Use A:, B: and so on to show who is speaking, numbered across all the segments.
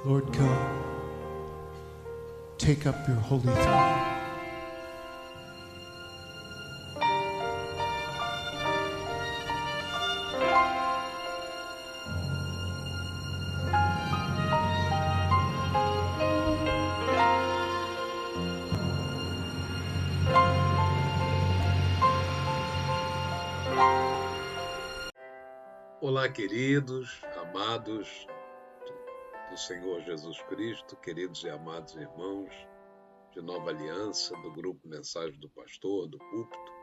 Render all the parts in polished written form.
A: Lord, come, take up your holy throne.
B: Olá, queridos, amados do Senhor Jesus Cristo, queridos e amados irmãos de Nova Aliança, do grupo Mensagem do Pastor, do Púlpito,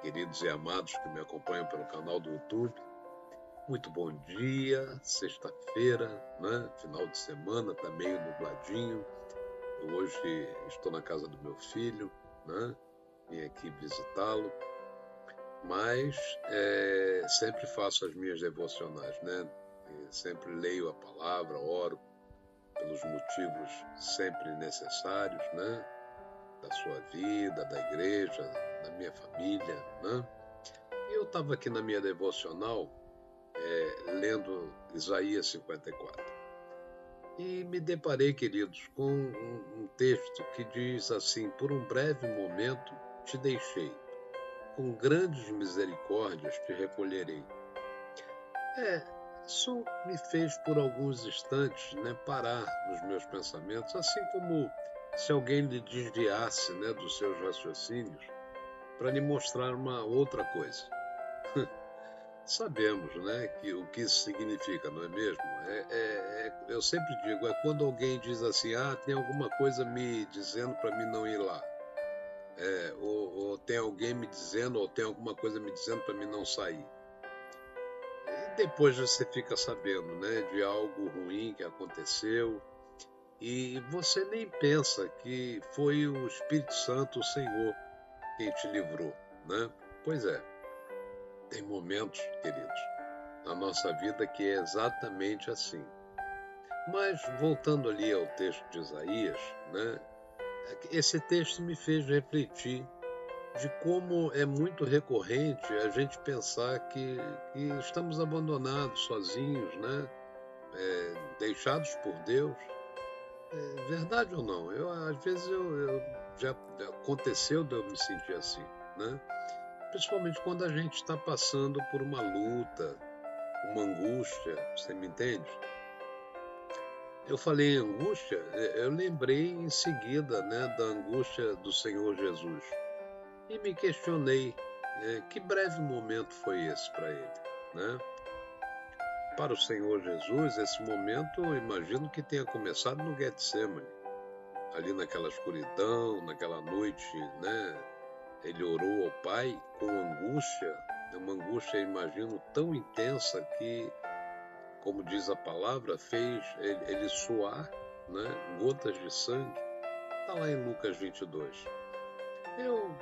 B: queridos e amados que me acompanham pelo canal do YouTube, muito bom dia, sexta-feira, né? Final de semana, tá meio nubladinho. Eu hoje estou na casa do meu filho, né? Vim aqui visitá-lo. Mas sempre faço as minhas devocionais, né? Sempre leio a palavra, oro pelos motivos sempre necessários, né? Da sua vida, da igreja, da minha família, né? E eu estava aqui na minha devocional lendo Isaías 54 e me deparei, queridos, com um texto que diz assim: por um breve momento te deixei, com grandes misericórdias te recolherei. Isso me fez por alguns instantes, né, parar nos meus pensamentos, assim como se alguém lhe desviasse, né, dos seus raciocínios para lhe mostrar uma outra coisa. Sabemos, né, que o que isso significa, não é mesmo? Eu sempre digo, é quando alguém diz assim, tem alguma coisa me dizendo para mim não ir lá. Ou tem alguém me dizendo, ou tem alguma coisa me dizendo para mim não sair. E depois você fica sabendo, né, de algo ruim que aconteceu e você nem pensa que foi o Espírito Santo, o Senhor, quem te livrou, né? Pois é, tem momentos, queridos, na nossa vida que é exatamente assim. Mas voltando ali ao texto de Isaías, né, esse texto me fez refletir de como é muito recorrente a gente pensar que estamos abandonados, sozinhos, né? Deixados por Deus. Verdade ou não? Às vezes já aconteceu de eu me sentir assim, né? Principalmente quando a gente está passando por uma luta, uma angústia, você me entende? Eu falei em angústia, eu lembrei em seguida, né, da angústia do Senhor Jesus. E me questionei, que breve momento foi esse para ele, né? Para o Senhor Jesus, esse momento, eu imagino que tenha começado no Getsemane, ali naquela escuridão, naquela noite, né? Ele orou ao Pai com angústia, uma angústia, eu imagino, tão intensa que, como diz a palavra, fez ele suar, né? Gotas de sangue. Está lá em Lucas 22. Eu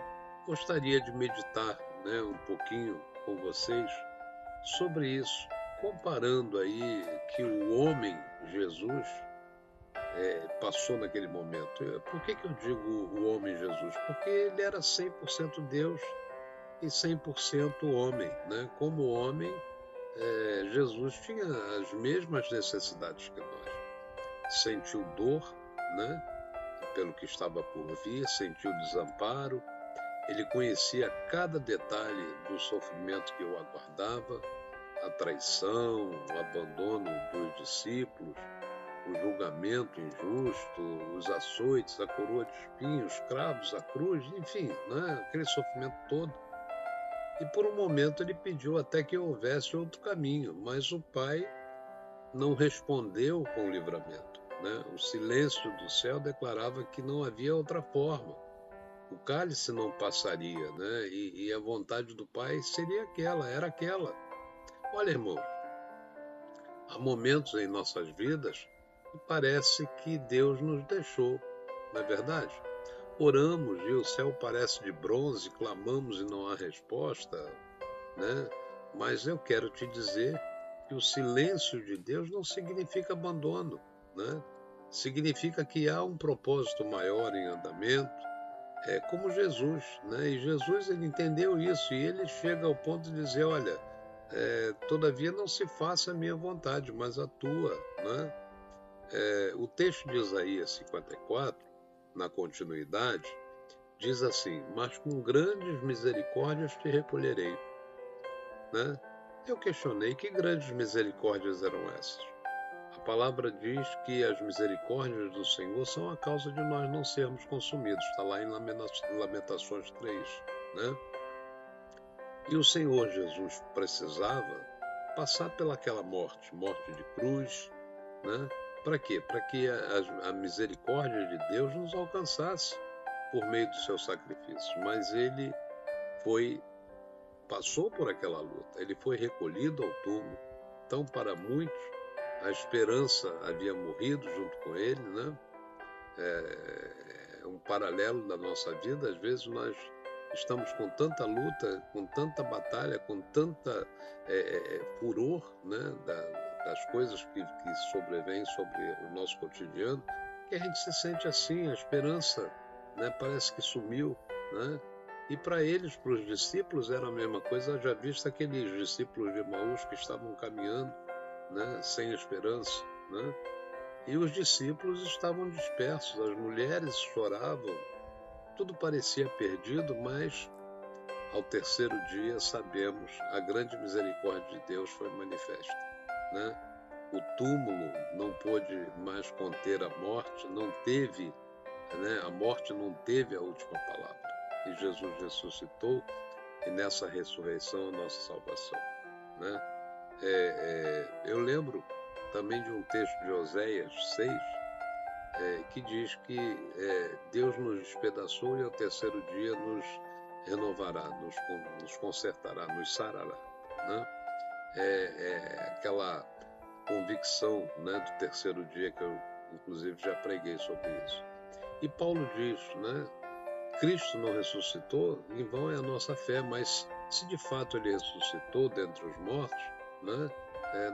B: gostaria de meditar, né, um pouquinho com vocês sobre isso, comparando aí que o homem Jesus passou naquele momento. Por que eu digo o homem Jesus? Porque ele era 100% Deus e 100% homem, né? Como homem, Jesus tinha as mesmas necessidades que nós. Sentiu dor, né, pelo que estava por vir, sentiu desamparo. Ele conhecia cada detalhe do sofrimento que o aguardava, a traição, o abandono dos discípulos, o julgamento injusto, os açoites, a coroa de espinhos, cravos, a cruz, enfim, né? Aquele sofrimento todo. E por um momento ele pediu até que houvesse outro caminho, mas o Pai não respondeu com livramento, né? O silêncio do céu declarava que não havia outra forma. O cálice não passaria, né? E a vontade do Pai seria aquela, era aquela. Olha, irmão, há momentos em nossas vidas que parece que Deus nos deixou, não é verdade? Oramos e o céu parece de bronze, clamamos e não há resposta, né? Mas eu quero te dizer que o silêncio de Deus não significa abandono, né? Significa que há um propósito maior em andamento, como Jesus, né? E Jesus, ele entendeu isso e ele chega ao ponto de dizer, olha, todavia não se faça a minha vontade, mas a tua, né? O texto de Isaías 54, na continuidade, diz assim: mas com grandes misericórdias te recolherei. Né? Eu questionei que grandes misericórdias eram essas. A palavra diz que as misericórdias do Senhor são a causa de nós não sermos consumidos. Está lá em Lamentações 3. Né? E o Senhor Jesus precisava passar pelaquela morte de cruz. Né? Para quê? Para que a misericórdia de Deus nos alcançasse por meio do seu sacrifício. Mas ele passou por aquela luta, ele foi recolhido ao túmulo. Então, para muitos, a esperança havia morrido junto com ele, né? Um paralelo da nossa vida. Às vezes nós estamos com tanta luta, com tanta batalha, com tanta furor, né? Das coisas que sobrevêm sobre o nosso cotidiano, que a gente se sente assim, a esperança, né? Parece que sumiu, né? E para eles, para os discípulos, era a mesma coisa. Já visto aqueles discípulos de Emaús que estavam caminhando, né? Sem esperança, né? E os discípulos estavam dispersos, as mulheres choravam, tudo parecia perdido, mas ao terceiro dia sabemos, a grande misericórdia de Deus foi manifesta, né? O túmulo não pôde mais conter a morte, não teve, né? A morte não teve a última palavra. E Jesus ressuscitou, e nessa ressurreição a nossa salvação, né? Eu lembro também de um texto de Oséias 6, que diz que Deus nos despedaçou e ao terceiro dia nos renovará, nos consertará, nos sarará. Né? Aquela convicção, né, do terceiro dia, que eu inclusive já preguei sobre isso. E Paulo diz, né, Cristo não ressuscitou, em vão é a nossa fé, mas se de fato ele ressuscitou dentre os mortos, né,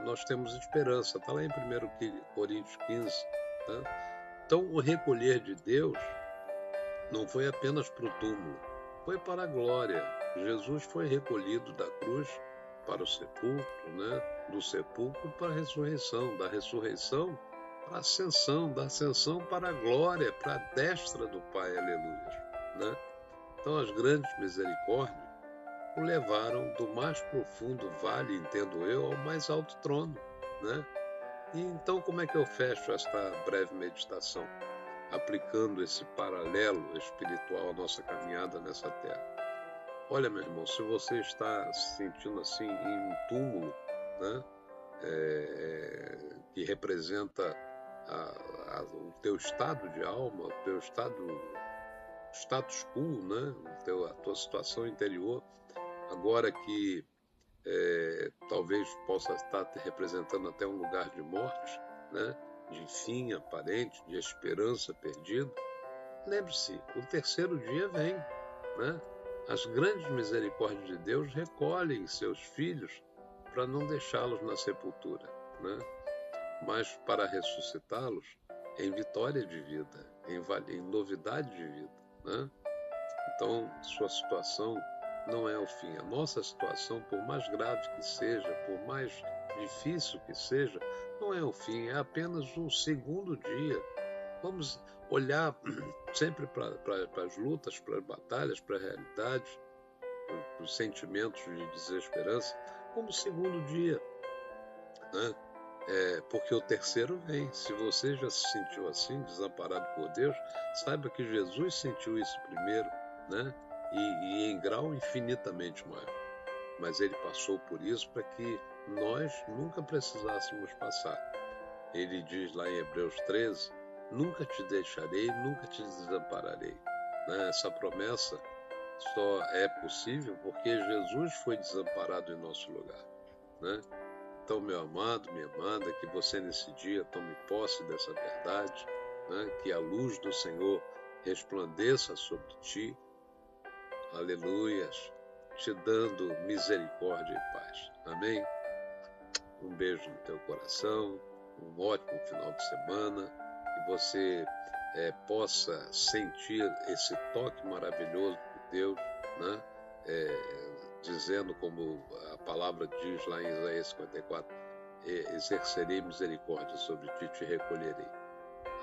B: nós temos esperança. Está lá em 1 Coríntios 15. Tá? Então, o recolher de Deus não foi apenas para o túmulo, foi para a glória. Jesus foi recolhido da cruz para o sepulcro, né? Do sepulcro para a ressurreição, da ressurreição para a ascensão, da ascensão para a glória, para a destra do Pai, aleluia. Né? Então, as grandes misericórdias o levaram do mais profundo vale, entendo eu, ao mais alto trono, né? E então, como é que eu fecho esta breve meditação? Aplicando esse paralelo espiritual à nossa caminhada nessa terra. Olha, meu irmão, se você está se sentindo assim em um túmulo, né, que representa o teu estado de alma, o teu status quo, né, a tua situação interior, agora que talvez possa estar te representando até um lugar de morte, né? De fim aparente, de esperança perdida. Lembre-se, o terceiro dia vem, né? As grandes misericórdias de Deus recolhem seus filhos para não deixá-los na sepultura, né? Mas para ressuscitá-los em vitória de vida, em novidade de vida, né? Então, sua situação não é o fim. A nossa situação, por mais grave que seja, por mais difícil que seja, não é o fim, é apenas um segundo dia. Vamos olhar sempre para as lutas, para as batalhas, para a realidade, para os sentimentos de desesperança, como segundo dia, né? Porque o terceiro vem. Se você já se sentiu assim, desamparado por Deus, saiba que Jesus sentiu isso primeiro, né? E em grau infinitamente maior. Mas ele passou por isso para que nós nunca precisássemos passar. Ele diz lá em Hebreus 13, nunca te deixarei, nunca te desampararei. Né? Essa promessa só é possível porque Jesus foi desamparado em nosso lugar. Né? Então, meu amado, minha amada, que você nesse dia tome posse dessa verdade, né? Que a luz do Senhor resplandeça sobre ti, aleluias, te dando misericórdia e paz. Amém? Um beijo no teu coração, um ótimo final de semana, que você possa sentir esse toque maravilhoso de Deus, né? Dizendo como a palavra diz lá em Isaías 54, exercerei misericórdia sobre ti e te recolherei.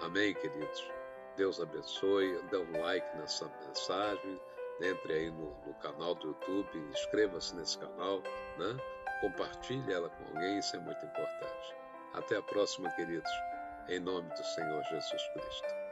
B: Amém, queridos? Deus abençoe. Dê um like nessa mensagem. Entre aí no canal do YouTube, inscreva-se nesse canal, né? Compartilhe ela com alguém, isso é muito importante. Até a próxima, queridos, em nome do Senhor Jesus Cristo.